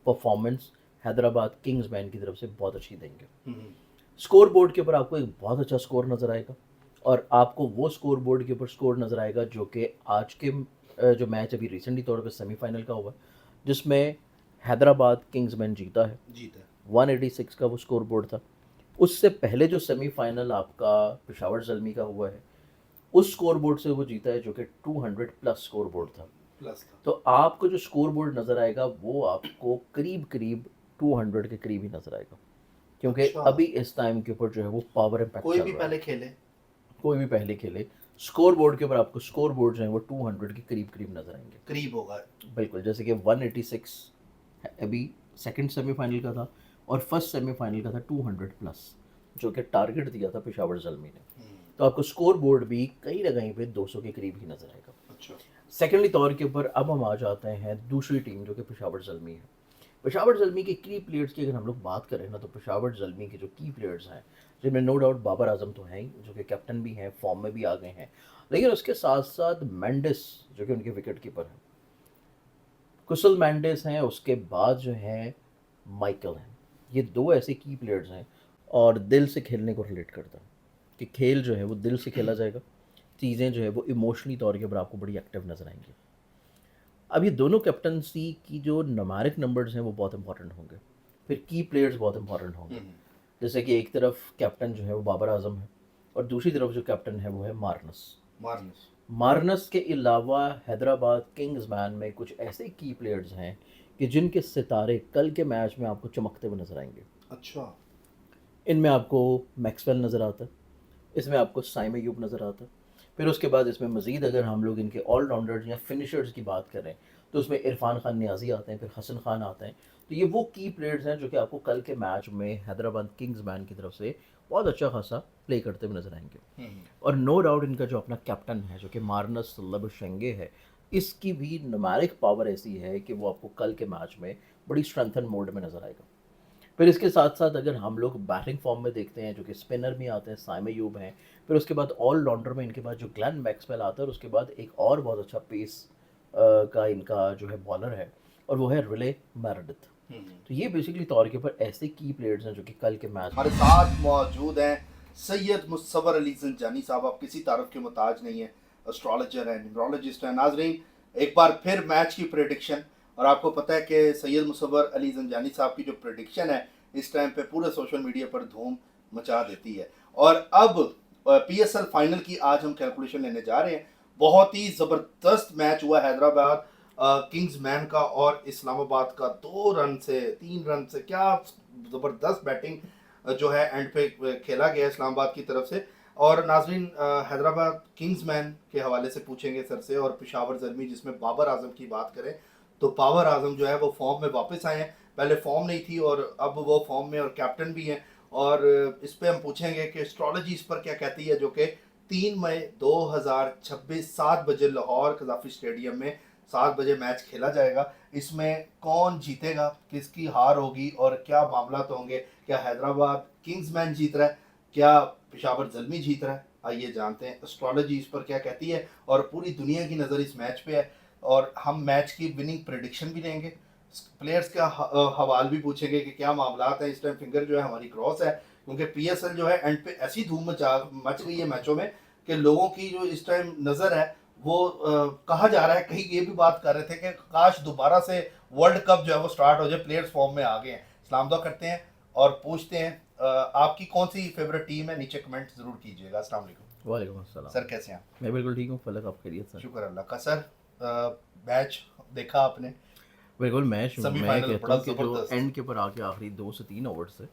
Performance Hyderabad Kingsman की तरफ से बहुत अच्छी देंगे। स्कोर बोर्ड के ऊपर आपको एक बहुत अच्छा स्कोर नज़र आएगा, और आपको वो स्कोर बोर्ड के ऊपर स्कोर नज़र आएगा जो कि आज के जो मैच अभी रिसेंटली तौर पे सेमीफाइनल का हुआ, जिसमें हैदराबाद किंग्समैन जीता है। 186 का वो स्कोर बोर्ड था। उससे पहले जो सेमीफाइनल आपका पेशावर ज़ल्मी का हुआ है, उस स्कोर बोर्ड से वो जीता है जो कि 200 प्लस स्कोर बोर्ड था। तो आपको जो स्कोर बोर्ड नज़र आएगा वो आपको करीब करीब 200 के करीब ही नज़र आएगा, क्योंकि अभी इस टाइम के ऊपर जो है वो पावर इम्पैक्ट कोई भी पहले खेले स्कोर बोर्ड के ऊपर आपको स्कोर बोर्ड जो है वो 200 के करीब करीब नज़र आएंगे। करीब होगा बिल्कुल, जैसे कि 186 अभी सेकंड सेमीफाइनल का था, और फर्स्ट सेमीफाइनल का था 200 प्लस, जो कि टारगेट दिया था पेशावर ज़ल्मी ने। तो आपको स्कोर बोर्ड भी कहीं ना कहीं पे 200 के करीब ही नज़र आएगा। अच्छा। सेकेंडली तौर के ऊपर अब हम आ जाते हैं दूसरी टीम जो कि पेशावर ज़ल्मी है। पेशावर ज़ल्मी के की प्लेयर्स की अगर हम लोग बात करें ना, तो पेशावर ज़ल्मी के जो की प्लेयर्स हैं, जिनमें नो डाउट बाबर आजम तो हैं ही, जो कि कैप्टन भी हैं, फॉर्म में भी आ गए हैं, लेकिन उसके साथ साथ मेंडिस जो कि उनके विकेट कीपर हैं, कुशल मेंडिस हैं, उसके बाद जो है माइकल हैं। ये दो ऐसे की प्लेयर्स हैं, और दिल से खेलने को रिलेट करता है कि खेल जो है वो दिल से खेला जाएगा, चीज़ें जो है वो इमोशनली तौर के ऊपर आपको बड़ी एक्टिव नज़र आएंगी। अब ये दोनों कैप्टनसी की जो न्यूमेरिक नंबर्स हैं वो बहुत इंपॉर्टेंट होंगे, फिर की प्लेयर्स बहुत इंपॉर्टेंट होंगे। जैसे कि एक तरफ कैप्टन जो है वो बाबर आजम है, और दूसरी तरफ जो कैप्टन है वो है मार्नस के अलावा हैदराबाद किंग्समैन में कुछ ऐसे की प्लेयर्स हैं कि जिनके सितारे कल के मैच में आपको चमकते हुए नजर आएंगे। अच्छा। इनमें आपको मैक्सवेल नज़र आता है, इसमें आपको साइम अयूब नज़र आता है, फिर उसके बाद इसमें मज़ीद अगर हम लोग इनके ऑलराउंडर्स या फिनिशर्स की बात करें तो उसमें इरफान खान नियाज़ी आते हैं, फिर हसन खान आते हैं। तो ये वो की प्लेयर्स हैं जो कि आपको कल के मैच में हैदराबाद किंग्समैन की तरफ से बहुत अच्छा खासा प्ले करते हुए नजर आएंगे। और नो डाउट इनका जो अपना कैप्टन है जो कि मार्नस लबशेंगे है, इसकी भी नुमेरिक पावर ऐसी है कि वो आपको कल के मैच में बड़ी स्ट्रेंथन मोड में नजर आएगा। फिर इसके साथ साथ अगर हम लोग बैटिंग फॉर्म में देखते हैं जो कि स्पिनर भी आते हैं, साइम अयूब हैं, फिर उसके बाद ऑलराउंडर में इनके बाद जो ग्लेन मैक्सवेल आता है, और उसके बाद एक और बहुत अच्छा पेस का इनका जो है बॉलर है, और वो है रिले मेरेडिथ। तो ये बेसिकली तौर के ऊपर ऐसे की प्लेयर्स हैं जो कि कल के मैच हमारे साथ मौजूद हैं सैयद मुसव्वर अली ज़ंजानी साहब। आप किसी तारफ के मोहताज नहीं है, एस्ट्रोलॉजर हैं, न्यूमरोलॉजिस्ट हैं। नाजरीन, एक बार फिर मैच की प्रेडिक्शन, और आपको पता है कि सैयद मुसव्वर अली ज़ंजानी साहब की जो प्रेडिक्शन है इस टाइम पे पूरे सोशल मीडिया पर धूम मचा देती है। और अब PSL फाइनल की आज हम कैलकुलेशन लेने जा रहे हैं। बहुत ही ज़बरदस्त मैच हुआ हैदराबाद किंग्समैन का और इस्लामाबाद का। 3 रन से क्या ज़बरदस्त बैटिंग जो है एंड पे खेला गया इस्लामाबाद की तरफ से। और नाजरीन, हैदराबाद किंग्समैन के हवाले से पूछेंगे सर से, और पेशावर ज़ल्मी जिसमें बाबर आजम की बात करें तो बाबर आजम जो है वो फॉर्म में वापस आए हैं। पहले फॉर्म नहीं थी और अब वो फॉर्म में और कैप्टन भी हैं। और इस पे हम पूछेंगे कि एस्ट्रोलॉजी इस पर क्या कहती है, जो कि 3 मई 2026 7 बजे लाहौर कजाफी स्टेडियम में 7 बजे मैच खेला जाएगा। इसमें कौन जीतेगा, किसकी हार होगी और क्या मामला तो होंगे। क्या हैदराबाद किंग्समैन जीत रहा है, क्या पेशावर ज़ल्मी जीत रहा है? आइए जानते हैं एस्ट्रोलॉजी इस पर क्या कहती है। और पूरी दुनिया की नज़र इस मैच पे है, और हम मैच की विनिंग प्रेडिक्शन भी देंगे, प्लेयर्स का हवाल भी पूछेंगे कि क्या मामला है। इस टाइम फिंगर जो है हमारी क्रॉस है, क्योंकि PSL जो है एंड पे ऐसी धूम मच गई है मैचों में कि लोगों की जो इस टाइम नज़र है वो कहा जा रहा है, कहीं ये भी बात कर रहे थे कि काश दोबारा से वर्ल्ड कप जो है वो स्टार्ट हो जाए, प्लेयर्स फॉर्म में आ गए हैं। सलाम दुआ करते हैं और पूछते हैं आपकी कौन सी फेवरेट टीम है, नीचे कमेंट जरूर कीजिएगा। अस्सलाम वालेकुम। वालेकुम अस्सलाम सर कैसे हैं आप? मैं बिल्कुल ठीक हूँ, फलक आप खैरियत सर? शुक्र अल्लाह का। सर मैच देखा आपने? बिल्कुल, मैच मैं सेमीफाइनल कहता बड़ा हूँ कि जो जबरदस्त। एंड के ऊपर आके आखिरी 2 से 3 ओवर से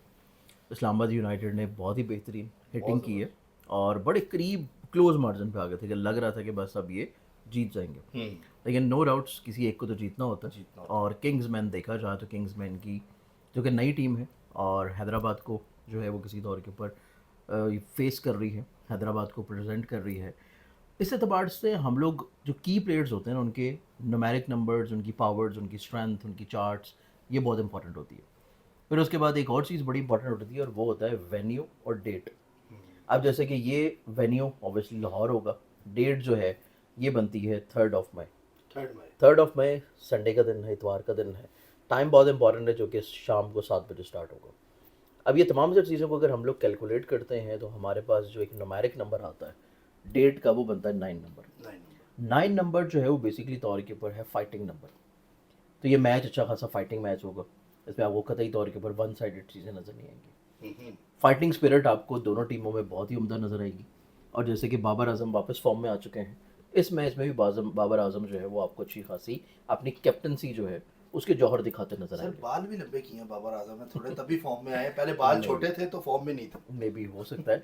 इस्लामाबाद यूनाइटेड ने बहुत ही बेहतरीन हिटिंग की है, और बड़े करीब क्लोज मार्जिन पे आ गए थे कि लग रहा था कि बस अब ये जीत जाएंगे। लेकिन नो डाउट्स किसी एक को तो जीतना होता है, और किंग्समैन देखा जाए तो किंग्समैन की जो कि नई टीम है और हैदराबाद को जो है वो किसी तौर के ऊपर फेस कर रही है, हैदराबाद को प्रेजेंट कर रही है। इस एतबार से हम लोग जो की प्लेयर्स होते हैं ना, उनके न्यूमेरिक नंबर्स, उनकी पावर्स, उनकी स्ट्रेंथ, उनकी चार्ट्स, ये बहुत इंपॉर्टेंट होती है। फिर उसके बाद एक और चीज़ बड़ी इंपॉर्टेंट होती है, और वो होता है वेन्यू और डेट। अब जैसे कि ये वेन्यू ऑब्वियसली लाहौर होगा, डेट जो है ये बनती है 3 मई। 3 मई संडे का दिन है, इतवार का दिन है। टाइम बहुत इंपॉर्टेंट है, जो कि शाम को 7 बजे स्टार्ट होगा। अब ये तमाम सारी चीज़ों को अगर हम लोग कैलकुलेट करते हैं तो हमारे पास जो एक न्यूमेरिक नंबर आता है डेट का, वो बनता है 9 नंबर। 9 नंबर जो है वो बेसिकली तौर के ऊपर है फाइटिंग नंबर। तो ये मैच अच्छा खासा फाइटिंग मैच होगा। इसमें आपको कतई तौर के ऊपर वन साइडेड चीज़ें नज़र नहीं आएंगी। फाइटिंग स्पिरिट आपको दोनों टीमों में बहुत ही उम्दा नज़र आएगी। और जैसे कि बाबर आजम वापस फॉर्म में आ चुके हैं, इस मैच में भी बाबर आजम जो है वो आपको अच्छी खासी अपनी कैप्टनसी जो है उसके जौहर दिखाते नजर सर आएंगे। बाल भी लंबे किए हैं बाबर आजम ने थोड़े, तभी फॉर्म में आए। पहले बाल छोटे थे तो फॉर्म में नहीं थे। मे भी हो सकता है।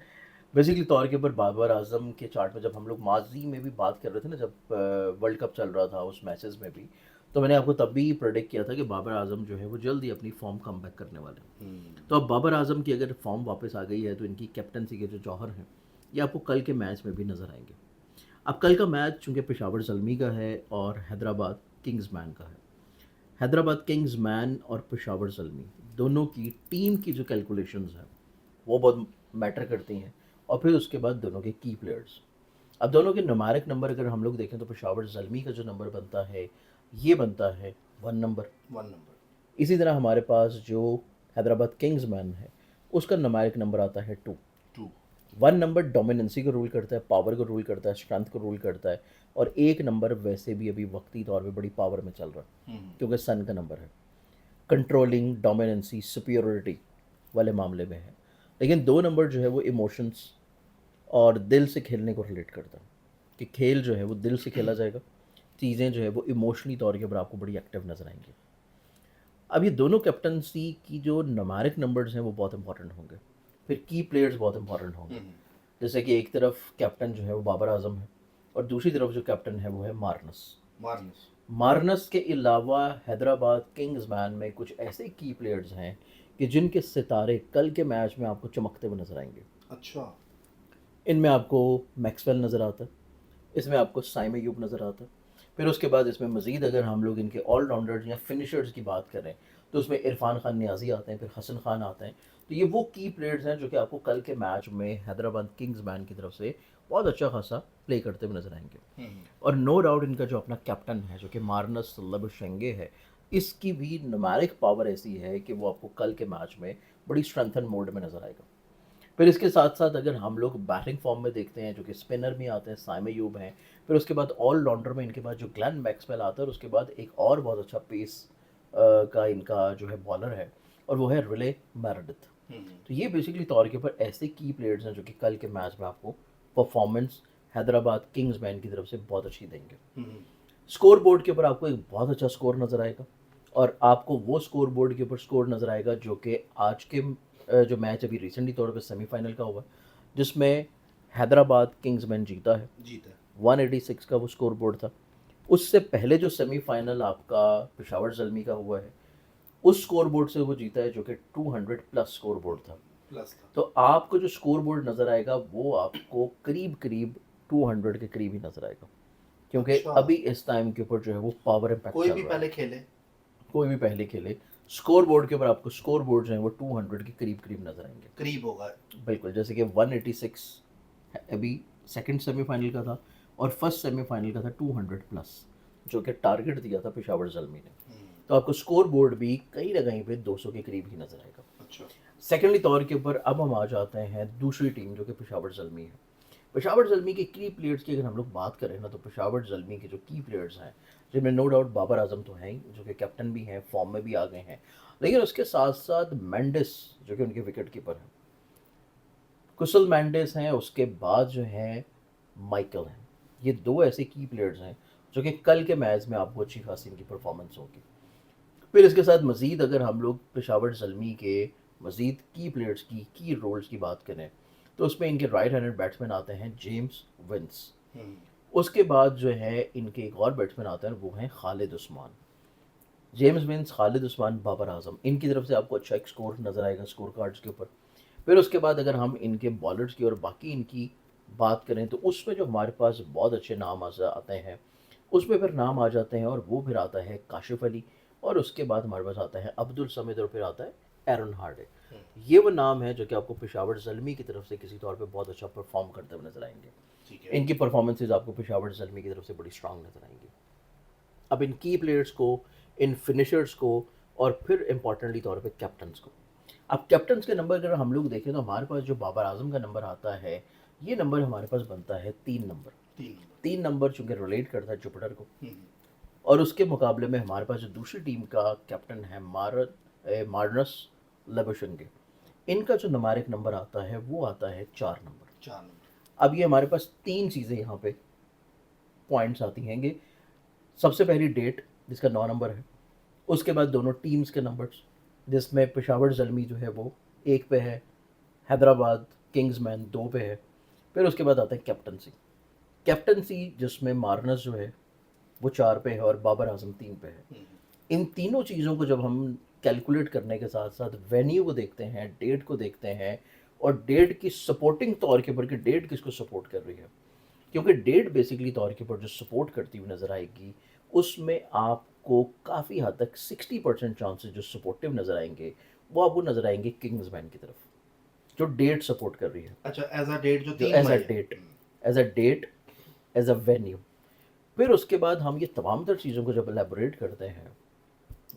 बेसिकली तौर के ऊपर बाबर आजम के चार्ट में जब हम लोग माजी में भी बात कर रहे थे ना, जब वर्ल्ड कप चल रहा था उस मैचेस में भी, तो मैंने आपको तब भी प्रेडिक्ट किया था कि बाबर आजम जो है वो जल्दी अपनी फॉर्म कम बैक करने वाले हैं। तो अब बाबर आजम की अगर फॉर्म वापस आ गई है तो इनकी कैप्टनसी के जो जौहर हैं ये आपको कल के मैच में भी नज़र आएंगे। अब कल का मैच चूँकि पेशावर ज़ल्मी का है और हैदराबाद किंग्समैन का है। हैदराबाद किंग्समैन और पेशावर ज़ल्मी दोनों की टीम की जो कैलकुलेशंस हैं वो बहुत मैटर करती हैं। और फिर उसके बाद दोनों के की प्लेयर्स। अब दोनों के न्यूमेरिक नंबर अगर हम लोग देखें तो पेशावर ज़ल्मी का जो नंबर बनता है ये बनता है 1 नंबर। 1 नंबर। इसी तरह हमारे पास जो हैदराबाद किंग्समैन है उसका न्यूमेरिक नंबर आता है 2। 2। 1 नंबर डोमिनेंसी को रूल करता है, पावर को रूल करता है, स्ट्रेंथ को रूल करता है। और 1 नंबर वैसे भी अभी वक्ती तौर पे बड़ी पावर में चल रहा है क्योंकि सन का नंबर है, कंट्रोलिंग, डोमिनेंसी, सुपीरियरिटी वाले मामले में है। लेकिन 2 नंबर जो है वो इमोशंस और दिल से खेलने को रिलेट करता है कि खेल जो है वो दिल से खेला जाएगा, चीज़ें जो है वो इमोशनली तौर के ऊपर आपको बड़ी एक्टिव नजर आएंगी। अब ये दोनों कैप्टनसी की जो न्यूमेरिक नंबर्स हैं वो बहुत इंपॉर्टेंट होंगे, फिर की प्लेयर्स बहुत इंपॉर्टेंट होंगे। जैसे कि एक तरफ कैप्टन जो है वो बाबर आजम है और दूसरी तरफ जो कैप्टन है वो है मार्नस। मार्नस। मार्नस के अलावा हैदराबाद किंग्समैन में कुछ ऐसे की प्लेयर्स हैं कि जिनके सितारे कल के मैच में आपको चमकते हुए नजर आएंगे। अच्छा। इनमें आपको मैक्सवेल नज़र आता है, इसमें आपको साइम अयूब नज़र आता है। फिर उसके बाद इसमें मज़ीद अगर हम लोग इनके ऑलराउंडर्स या फिनिशर्स की बात करें तो उसमें इरफान खान नियाज़ी आते हैं, फिर हसन खान आते हैं। तो ये वो की प्लेयर्स हैं जो कि आपको कल के मैच में हैदराबाद किंग्समैन की तरफ से बहुत अच्छा खासा प्ले करते हुए नजर आएंगे। और नो डाउट इनका जो अपना कैप्टन है जो कि मार्नस लबशेंगे है, इसकी भी नुमेरिक पावर ऐसी है कि वो आपको कल के मैच में बड़ी स्ट्रेंथन मोड में नज़र आएगा। फिर इसके साथ साथ अगर हम लोग बैटिंग फॉर्म में देखते हैं जो कि स्पिनर में आते हैं, साइम अयूब हैं। फिर उसके बाद ऑलराउंडर में इनके पास जो ग्लेन मैक्सवेल आता है और उसके बाद एक और बहुत अच्छा पेस का इनका जो है बॉलर है और वो है रिले मेरेडिथ। तो ये बेसिकली तौर के ऊपर ऐसे की प्लेयर्स हैं जो कि कल के मैच में आपको परफॉर्मेंस हैदराबाद किंग्समैन की तरफ से बहुत अच्छी देंगे। स्कोर बोर्ड के ऊपर आपको एक बहुत अच्छा स्कोर नज़र आएगा और आपको वो स्कोर बोर्ड के ऊपर स्कोर नज़र आएगा जो कि आज के जो मैच अभी रिसेंटली तौर पे सेमीफाइनल का हुआ जिसमें हैदराबाद किंग्समैन जीता है। 186 का वो स्कोर बोर्ड था। उससे पहले जो सेमीफाइनल आपका पेशावर ज़ल्मी का हुआ है उस स्कोर बोर्ड से वो जीता है जो कि 200 प्लस स्कोर बोर्ड था। तो आपको जो स्कोर बोर्ड नज़र आएगा वो आपको करीब करीब 200 के करीब ही नज़र आएगा क्योंकि अच्छा। अभी इस टाइम के ऊपर जो है वो पावर इम्पैक्ट कोई चल भी रहा है। पहले खेले। कोई भी पहले खेले स्कोर बोर्ड के ऊपर आपको स्कोर बोर्ड जो है वो 200 के करीब करीब नज़र आएंगे। करीब होगा। बिल्कुल, जैसे कि 186 अभी सेकंड सेमीफाइनल का था और फर्स्ट सेमीफाइनल का था 200 प्लस जो कि टारगेट दिया था पेशावर ज़ल्मी ने। तो आपको स्कोर बोर्ड भी कहीं ना कहीं पे 200 के करीब ही नज़र आएगा। अच्छा। सेकेंडली तौर के ऊपर अब हम आ जाते हैं दूसरी टीम जो कि पेशावर ज़ल्मी है। पेशावर ज़ल्मी के की प्लेयर्स की अगर हम लोग बात करें ना तो पेशावर ज़ल्मी के जो की प्लेयर्स हैं जिनमें नो डाउट बाबर आजम तो हैं ही जो कि कैप्टन भी हैं, फॉर्म में भी आ गए हैं। लेकिन उसके साथ साथ मेंडिस जो कि उनके विकेट कीपर हैं, कुशल मेंडिस हैं, उसके बाद जो हैं माइकल हैं। ये दो ऐसे की प्लेयर्स हैं जो कि कल के मैच में आपको अच्छी खासी इनकी परफॉर्मेंस होगी। फिर इसके साथ मज़ीद अगर हम लोग पेशावर ज़ल्मी के मज़ीद की प्लेयर्स की रोल्स की बात करें तो उसमें इनके राइट हैंडेड बैट्समैन आते हैं जेम्स विंस। उसके बाद जो है इनके एक और बैट्समैन आते हैं वो हैं खालिद उस्मान। जेम्स विंस, खालिद उस्मान, बाबर आजम, इनकी तरफ से आपको अच्छा एक स्कोर नज़र आएगा स्कोर कार्ड्स के ऊपर। फिर उसके बाद अगर हम इनके बॉलर्स की और बाकी इनकी बात करें तो उसमें जो हमारे पास बहुत अच्छे नाम आते हैं उसमें फिर नाम आ जाते हैं और वो फिर आता है काशिफ अली और उसके बाद हमारे पास आता है अब्दुल समीद और फिर आता है एरन हार्डे। ये वो नाम है जो कि आपको पेशावर ज़ल्मी की तरफ से किसी तौर पे बहुत अच्छा परफॉर्म करते हुए नजर आएंगे। ठीक है। इनकी परफॉर्मेंसेज आपको पेशावर ज़ल्मी की तरफ से बड़ी स्ट्रांग नजर आएंगी। अब इन की प्लेयर्स को, इन फिनिशर्स को और फिर इम्पॉर्टेंटली तौर पे कैप्टन्स को। अब कैप्टन्स के नंबर अगर हम लोग देखें तो हमारे पास जो बाबर आजम का नंबर आता है, ये नंबर हमारे पास बनता है 3 नंबर। 3 नंबर चूँकि रिलेट करता है जुपिटर को, और उसके मुकाबले में हमारे पास जो दूसरी टीम का कैप्टन है मार्नस लेबुशंगे, इनका जो नुमेरिक नंबर आता है वो आता है 4 नंबर। अब ये हमारे पास 3 चीज़ें यहाँ पे पॉइंट्स आती हैं कि सबसे पहली डेट जिसका 9 नंबर है, उसके बाद दोनों टीम्स के नंबर्स जिसमें पेशावर ज़ल्मी जो है वो 1 पे है, हैदराबाद किंग्समैन 2 पे है, फिर उसके बाद आता है कैप्टनसी जिसमें मार्नस जो है वो 4 पे है और बाबर आजम 3 पे है। इन तीनों चीज़ों को जब हम कैलकुलेट करने के साथ साथ वेन्यू को देखते हैं, डेट को देखते हैं, और डेट की सपोर्टिंग तौर के ऊपर कि डेट किसको सपोर्ट कर रही है, क्योंकि डेट बेसिकली तौर के ऊपर जो सपोर्ट करती हुई नज़र आएगी उसमें आपको काफ़ी हद तक 60% चांसेस जो सपोर्टिव नज़र आएंगे वो आपको नज़र आएंगे किंग्समैन की तरफ, जो डेट सपोर्ट कर रही है। अच्छा, एज अ डेट जो जो as a date, as a venue. फिर उसके बाद हम ये तमाम तर चीज़ों को जब एलेबोरेट करते हैं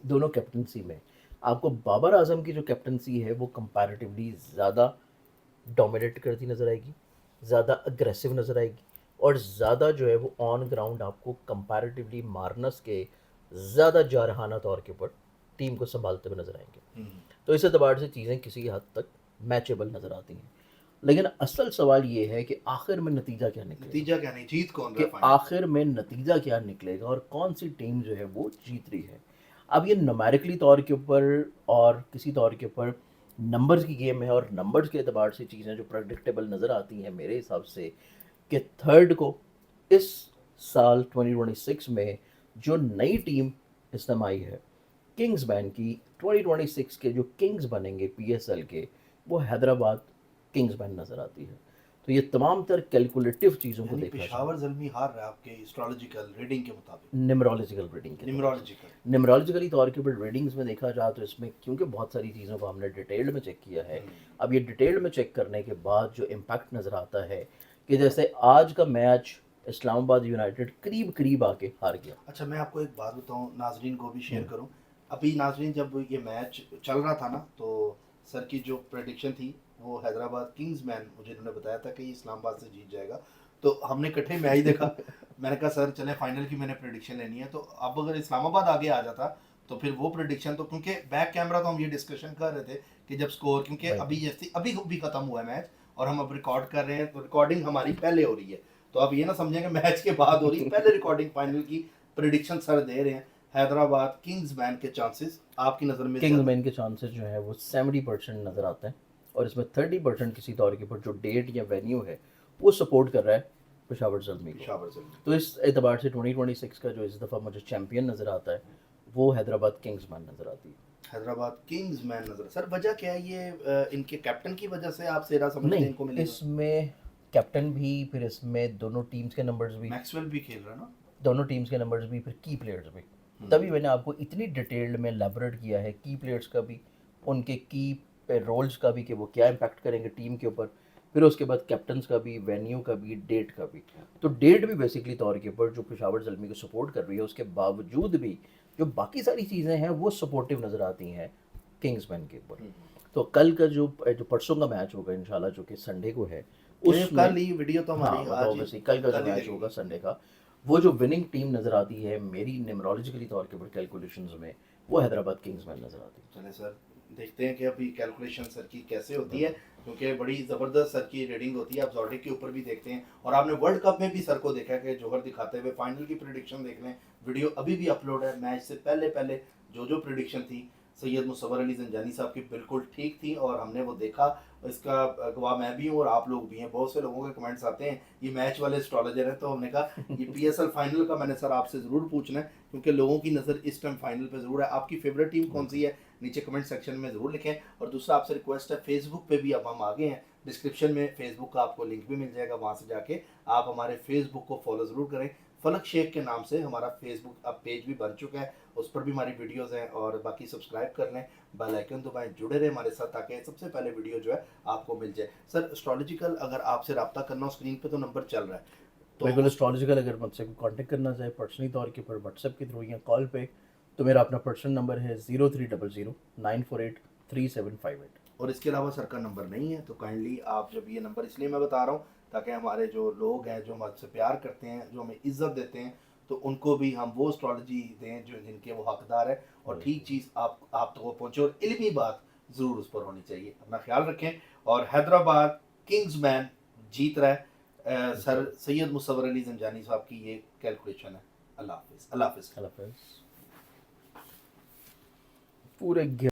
दोनों कैप्टनसी में, आपको बाबर आजम की जो कैप्टनसी है वो कंपैरेटिवली ज़्यादा डोमिनेट करती नज़र आएगी, ज़्यादा अग्रेसिव नज़र आएगी, और ज़्यादा जो है वो ऑन ग्राउंड आपको कंपैरेटिवली मार्नस के ज़्यादा जारहाना तौर के ऊपर टीम को संभालते हुए नज़र आएंगे। तो इस एतबार से चीज़ें किसी हद तक मैचेबल नज़र आती हैं, लेकिन असल सवाल ये है कि आखिर में नतीजा क्या निकलेगा, जीत कौन कि आखिर में नतीजा क्या निकलेगा और कौन सी टीम जो है वो जीत रही है। अब ये न्यूमेरिकली तौर के ऊपर और किसी तौर के ऊपर नंबर्स की गेम है, और नंबर्स के एतबार से चीज़ें जो प्रेडिक्टेबल नज़र आती हैं मेरे हिसाब से कि थर्ड को इस साल 2026 में जो नई टीम इसमें आई है किंग्समैन की, 2026 के जो किंग्स बनेंगे पीएसएल के, वो हैदराबाद किंग्समैन नज़र आती है। तो ये तमाम तर कैलकुलेटिव चीज़ों को देखा पेशावर ज़ल्मी हार रहा है आपके एस्ट्रोलॉजिकल रीडिंग के मुताबिक, निमरोलॉजिकल रीडिंग के निमरोलॉजिकली तौर के ऊपर रीडिंग्स में देखा जाए तो इसमें क्योंकि बहुत सारी चीज़ों को हमने डिटेल में चेक किया है, अब ये डिटेल में चेक करने के बाद जो इम्पैक्ट नज़र आता है कि जैसे आज का मैच इस्लामाबाद यूनाइटेड करीब करीब आके हार गया। अच्छा, मैं आपको एक बात बताऊं, नाजरीन को भी शेयर करूं। अभी नाजरीन जब ये मैच चल रहा था ना, तो सर की जो प्रेडिक्शन थी वो हैदराबाद किंग्समैन, मुझे इन्होंने बताया था कि ये इस्लामाबाद से जीत जाएगा, तो हमने इकट्ठे मैच देखा। मैंने कहा सर चले फाइनल की मैंने प्रेडिक्शन लेनी है, तो अब अगर इस्लामाबाद आगे आ जाता तो फिर वो प्रेडिक्शन, तो क्योंकि बैक कैमरा तो हम ये डिस्कशन कर रहे थे कि जब स्कोर, क्योंकि अभी जैसे अभी भी खत्म हुआ है मैच और हम अब रिकॉर्ड कर रहे हैं, तो रिकॉर्डिंग हमारी पहले हो रही है, तो अब ये ना समझेंगे मैच के बाद हो रही है, पहले रिकॉर्डिंग फाइनल की प्रेडिक्शन सर दे रहे हैं। हैदराबाद किंग्समैन के चांसेस आपकी नज़र में? किंग्समैन के चांसेस जो है वो 70% नज़र आते हैं, और इसमें 30% किसी तौर के ऊपर जो डेट या वेन्यू है वो सपोर्ट कर रहा है पेशावर ज़ल्मी को। तो इस एतबार से 2026 का जो इस दफ़ा मुझे चैंपियन नज़र आता है वो हैदराबाद किंग्समैन नज़र आती है। हैदराबाद किंग्समैन नज़र, सर वजह क्या है? ये इनके कैप्टन की वजह से आप सेरा समझते हैं इनको मिलेगा? इसमें कैप्टन भी, फिर इसमें दोनों टीम्स के नंबर्स भी, मैक्सवेल भी खेल रहा है ना, दोनों टीम्स के नंबर्स भी, फिर की प्लेयर्स भी। तभी मैंने आपको इतनी डिटेल्ड में एलैबोरेट किया है की प्लेयर्स का भी, उनके की रोल्स का भी कि वो क्या इम्पैक्ट करेंगे टीम के ऊपर, फिर उसके बाद कैप्टन्स का भी, वेन्यू का भी, डेट का भी। तो डेट भी बेसिकली तौर के ऊपर जो पेशावर ज़ल्मी को सपोर्ट कर रही है, उसके बावजूद भी जो बाकी सारी चीज़ें हैं वो सपोर्टिव नज़र आती हैं किंग्समैन के ऊपर। तो कल का जो परसों का मैच होगा इंशाल्लाह, जो कि संडे को है, कल ही वीडियो तो हमारी ऑब्वियसली कल का जो मैच होगा संडे का, वो जो विनिंग टीम नज़र आती है मेरी न्यूमरोलॉजिकली तौर के ऊपर कैलकुलेशंस में, वो हैदराबाद किंग्समैन नज़र आती है। चले सर, देखते हैं कि अभी कैलकुलेशन सर की कैसे होती है, क्योंकि बड़ी ज़बरदस्त सर की रीडिंग होती है। आप जॉर्डिक के ऊपर भी देखते हैं, और आपने वर्ल्ड कप में भी सर को देखा कि जोहर दिखाते हुए फाइनल की प्रेडिक्शन देख लें, वीडियो अभी भी अपलोड है। मैच से पहले पहले जो प्रेडिक्शन थी सैयद मुसव्वर अली ज़ंजानी साहब की बिल्कुल ठीक थी, और हमने वो देखा, इसका गवाह मैं भी हूँ और आप लोग भी हैं। बहुत से लोगों के कमेंट्स आते हैं ये मैच वाले एस्ट्रोलॉजर हैं, तो हमने कहा ये पीएसएल फाइनल का मैंने सर आपसे ज़रूर पूछना है, क्योंकि लोगों की नज़र इस टाइम फाइनल पे ज़रूर है। आपकी फेवरेट टीम कौन सी है नीचे कमेंट सेक्शन में ज़रूर लिखें। और दूसरा आपसे रिक्वेस्ट है, फेसबुक पे भी अब हम आगे हैं, डिस्क्रिप्शन में फेसबुक का आपको लिंक भी मिल जाएगा, वहाँ से जाके आप हमारे फेसबुक को फॉलो ज़रूर करें। फलक शेख के नाम से हमारा फेसबुक अब पेज भी बन चुका है, उस पर भी हमारी वीडियोस हैं, और बाकी सब्सक्राइब कर लें, बेल आइकन दबाएं, जुड़े रहें हमारे साथ, ताकि सबसे पहले वीडियो जो है आपको मिल जाए। सर एस्ट्रोलॉजिकल अगर आपसे रब्ता करना हो, स्क्रीन पे तो नंबर चल रहा है, तो बिल्कुल एस्ट्रोलॉजिकल अगर मुझसे कांटेक्ट करना चाहे पर्सनली तौर के ऊपर व्हाट्सएप के थ्रू या कॉल पे, तो मेरा अपना पर्सनल नंबर है 03009483 758। और इसके अलावा सर का नंबर नहीं है, तो काइंडली आप, जब ये नंबर इसलिए मैं बता रहा हूँ ताकि हमारे जो लोग हैं जो हमसे प्यार करते हैं, जो हमें इज्जत देते हैं, तो उनको भी हम वो एस्ट्रोलॉजी दें जो जिनके वो हकदार है, और ठीक चीज़ आप तक वो पहुँचे, और इल्मी बात ज़रूर उस पर होनी चाहिए। अपना ख्याल रखें। और हैदराबाद किंग्स मैन जीत रहा है। सर सैयद मुसव्वर अली ज़ंजानी साहब की ये कैलकुलेशन है। अल्लाह हाफिज़। अल्लाह हाफिज़। अल्लाह हाफ़िज़। पूरे